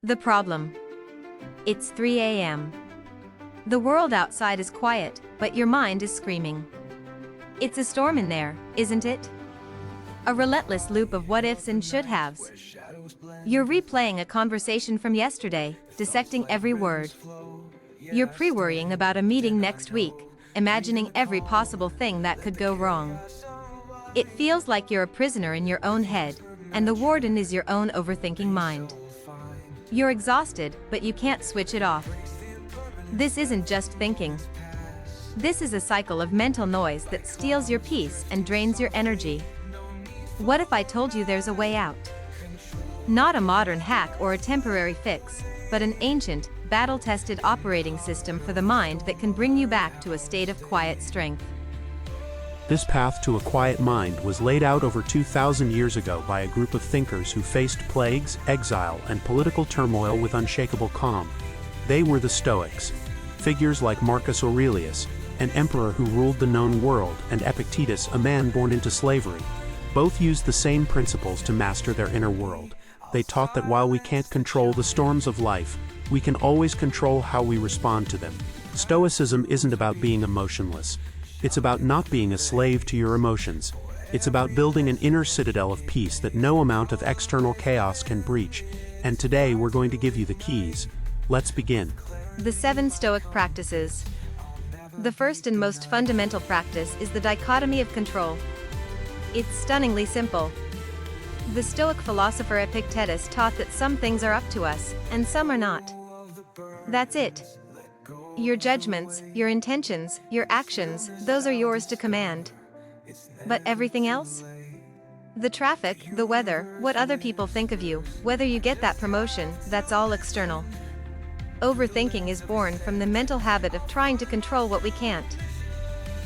The problem. It's 3 a.m. The world outside is quiet, but your mind is screaming. It's a storm in there, isn't it? A relentless loop of what-ifs and should-haves. You're replaying a conversation from yesterday, dissecting every word. You're pre-worrying about a meeting next week, imagining every possible thing that could go wrong. It feels like you're a prisoner in your own head, and the warden is your own overthinking mind. You're exhausted, but you can't switch it off. This isn't just thinking. This is a cycle of mental noise that steals your peace and drains your energy. What if I told you there's a way out? Not a modern hack or a temporary fix, but an ancient, battle-tested operating system for the mind that can bring you back to a state of quiet strength. This path to a quiet mind was laid out over 2,000 years ago by a group of thinkers who faced plagues, exile, and political turmoil with unshakable calm. They were the Stoics. Figures like Marcus Aurelius, an emperor who ruled the known world, and Epictetus, a man born into slavery, both used the same principles to master their inner world. They taught that while we can't control the storms of life, we can always control how we respond to them. Stoicism isn't about being emotionless. It's about not being a slave to your emotions. It's about building an inner citadel of peace that no amount of external chaos can breach. And today we're going to give you the keys. Let's begin. The 7 Stoic practices. The first and most fundamental practice is the dichotomy of control. It's stunningly simple. The Stoic philosopher Epictetus taught that some things are up to us, and some are not. That's it. Your judgments, your intentions, your actions, those are yours to command. But everything else? The traffic, the weather, what other people think of you, whether you get that promotion, that's all external. Overthinking is born from the mental habit of trying to control what we can't.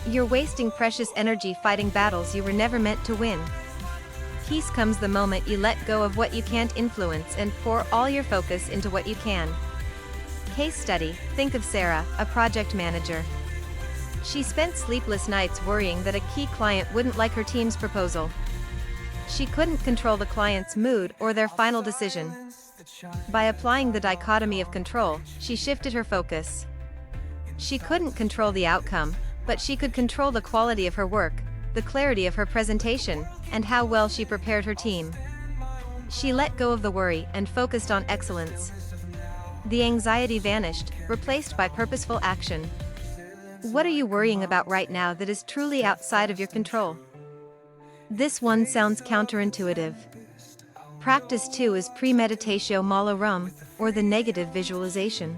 You're wasting precious energy fighting battles you were never meant to win. Peace comes the moment you let go of what you can't influence and pour all your focus into what you can. Case study, think of Sarah, a project manager. She spent sleepless nights worrying that a key client wouldn't like her team's proposal. She couldn't control the client's mood or their final decision. By applying the dichotomy of control, she shifted her focus. She couldn't control the outcome, but she could control the quality of her work, the clarity of her presentation, and how well she prepared her team. She let go of the worry and focused on excellence. The anxiety vanished, replaced by purposeful action. What are you worrying about right now that is truly outside of your control? This one sounds counterintuitive. Practice 2 is premeditatio malorum, or the negative visualization.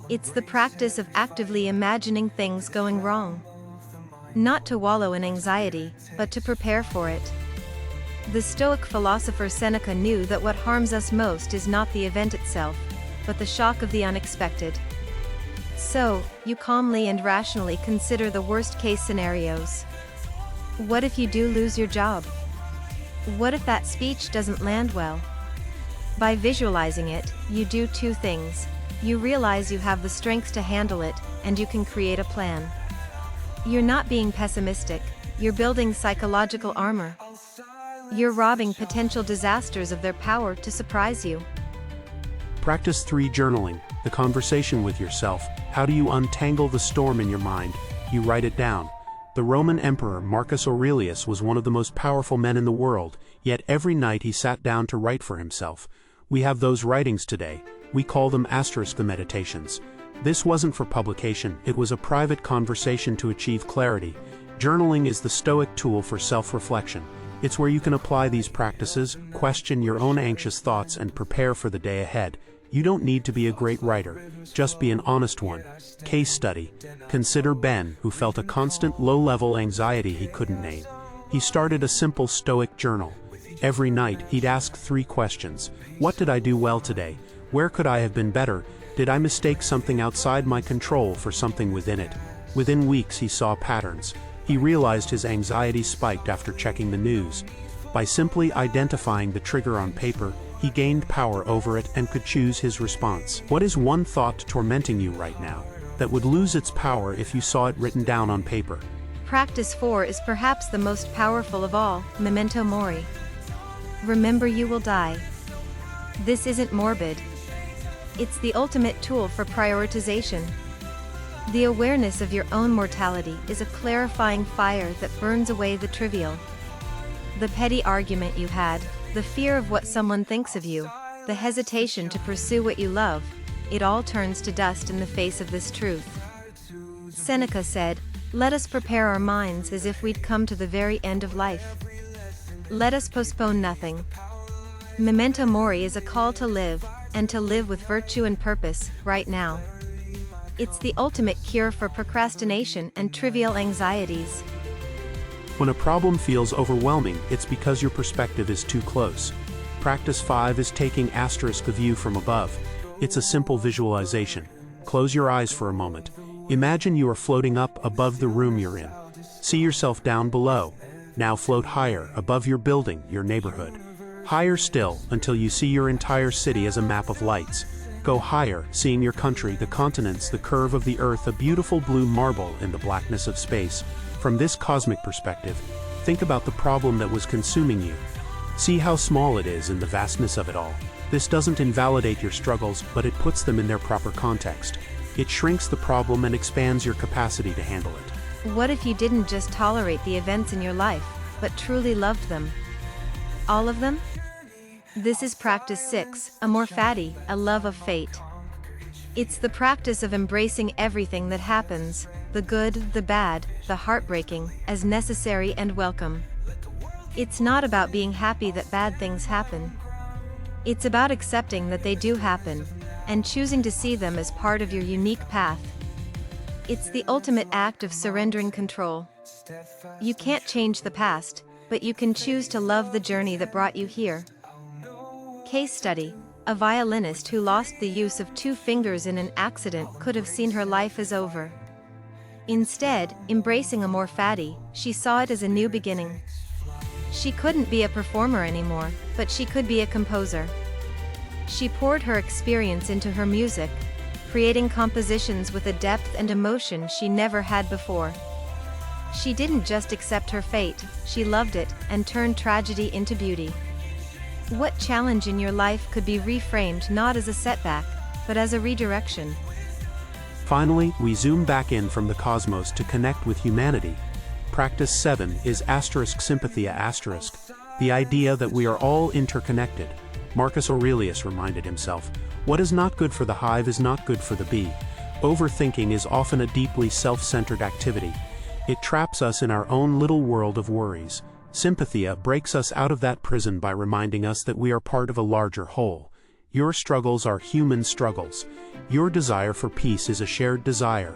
It's the practice of actively imagining things going wrong. Not to wallow in anxiety, but to prepare for it. The Stoic philosopher Seneca knew that what harms us most is not the event itself, but the shock of the unexpected. So, you calmly and rationally consider the worst-case scenarios. What if you do lose your job? What if that speech doesn't land well? By visualizing it, you do 2 things. You realize you have the strength to handle it, and you can create a plan. You're not being pessimistic, you're building psychological armor. You're robbing potential disasters of their power to surprise you. Practice 3 journaling, the conversation with yourself. How do you untangle the storm in your mind? You write it down. The Roman emperor Marcus Aurelius was one of the most powerful men in the world, yet every night he sat down to write for himself. We have those writings today. We call them asterisk the meditations. This wasn't for publication, it was a private conversation to achieve clarity. Journaling is the Stoic tool for self-reflection. It's where you can apply these practices, question your own anxious thoughts, and prepare for the day ahead. You don't need to be a great writer, just be an honest one. Case study. Consider Ben, who felt a constant low-level anxiety he couldn't name. He started a simple Stoic journal. Every night, he'd ask 3 questions. What did I do well today? Where could I have been better? Did I mistake something outside my control for something within it? Within weeks, he saw patterns. He realized his anxiety spiked after checking the news. By simply identifying the trigger on paper, he gained power over it and could choose his response. What is one thought tormenting you right now that would lose its power if you saw it written down on paper? Practice 4 is perhaps the most powerful of all, memento mori. Remember you will die. This isn't morbid. It's the ultimate tool for prioritization. The awareness of your own mortality is a clarifying fire that burns away the trivial. The petty argument you had, the fear of what someone thinks of you, the hesitation to pursue what you love, it all turns to dust in the face of this truth. Seneca said, "Let us prepare our minds as if we'd come to the very end of life. Let us postpone nothing." Memento mori is a call to live, and to live with virtue and purpose, right now. It's the ultimate cure for procrastination and trivial anxieties. When a problem feels overwhelming, it's because your perspective is too close. Practice 5 is taking the view from above. It's a simple visualization. Close your eyes for a moment. Imagine you are floating up above the room you're in. See yourself down below. Now float higher, above your building, your neighborhood. Higher still, until you see your entire city as a map of lights. Go higher, seeing your country, the continents, the curve of the earth, a beautiful blue marble in the blackness of space. From this cosmic perspective, think about the problem that was consuming you. See how small it is in the vastness of it all. This doesn't invalidate your struggles, but it puts them in their proper context. It shrinks the problem and expands your capacity to handle it. What if you didn't just tolerate the events in your life, but truly loved them? All of them? This is practice 6, amor fati, a love of fate. It's the practice of embracing everything that happens, the good, the bad, the heartbreaking, as necessary and welcome. It's not about being happy that bad things happen. It's about accepting that they do happen, and choosing to see them as part of your unique path. It's the ultimate act of surrendering control. You can't change the past, but you can choose to love the journey that brought you here. Case study: a violinist who lost the use of 2 fingers in an accident could have seen her life as over. Instead, embracing amor fati, she saw it as a new beginning. She couldn't be a performer anymore, but she could be a composer. She poured her experience into her music, creating compositions with a depth and emotion she never had before. She didn't just accept her fate, she loved it, and turned tragedy into beauty. What challenge in your life could be reframed not as a setback, but as a redirection? Finally, we zoom back in from the cosmos to connect with humanity. Practice 7 is sympathia *, the idea that we are all interconnected. Marcus Aurelius reminded himself, "What is not good for the hive is not good for the bee." Overthinking is often a deeply self-centered activity. It traps us in our own little world of worries. Sympathia breaks us out of that prison by reminding us that we are part of a larger whole. Your struggles are human struggles. Your desire for peace is a shared desire.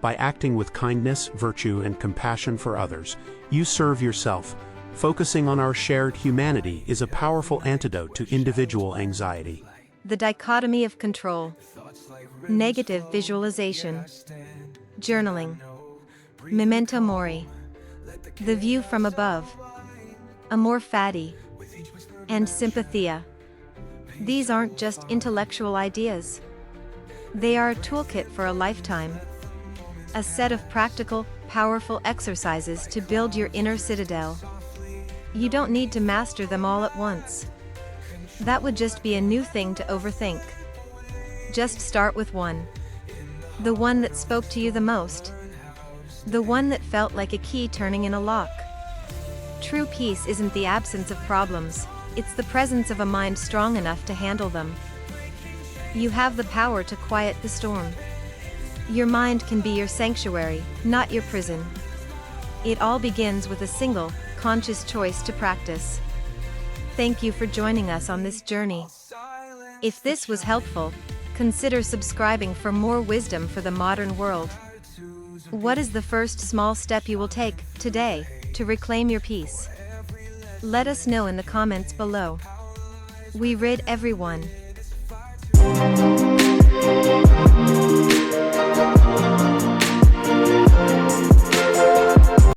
By acting with kindness, virtue, and compassion for others, you serve yourself. Focusing on our shared humanity is a powerful antidote to individual anxiety. The dichotomy of control. Negative visualization. Journaling. Memento mori. The view from above. Amor fati. And sympathia. These aren't just intellectual ideas. They are a toolkit for a lifetime. A set of practical, powerful exercises to build your inner citadel. You don't need to master them all at once. That would just be a new thing to overthink. Just start with one. The one that spoke to you the most. The one that felt like a key turning in a lock. True peace isn't the absence of problems, it's the presence of a mind strong enough to handle them. You have the power to quiet the storm. Your mind can be your sanctuary, not your prison. It all begins with a single, conscious choice to practice. Thank you for joining us on this journey. If this was helpful, consider subscribing for more wisdom for the modern world. What is the first small step you will take, today, to reclaim your peace? Let us know in the comments below. We rid everyone.